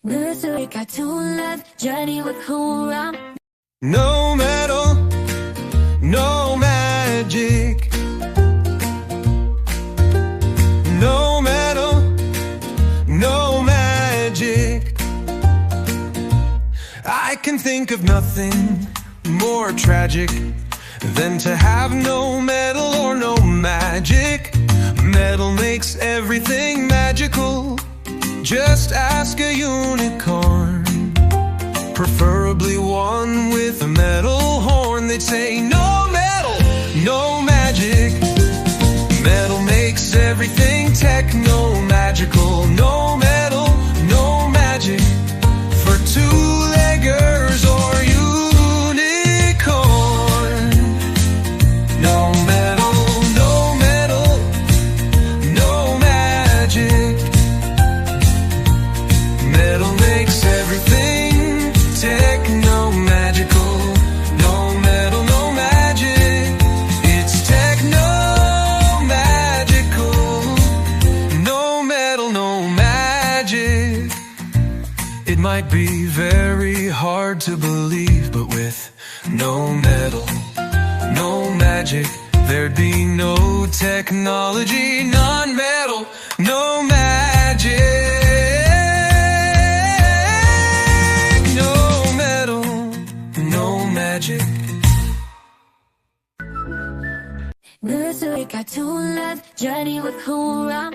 Nursery cartoon love, journey with who I'm. No metal, no magic. No metal, no magic. I can think of nothing more tragic than to have no metal or no magic. Metal makes everything magical. Just ask a unicorn, preferably one with a metal horn. They'd say no metal, no magic. Metal makes everything techno-magical. No metal, no magic for two-leggers or unicorn. No metal, no metal, no magic. Metal makes everything techno-magical. No metal, no magic. It's techno-magical. No metal, no magic. It might be very hard to believe, but with no metal, no magic, there'd be no technology, non-metal, no magic. No metal, no magic. Nursery cartoon love, journey with who I'm.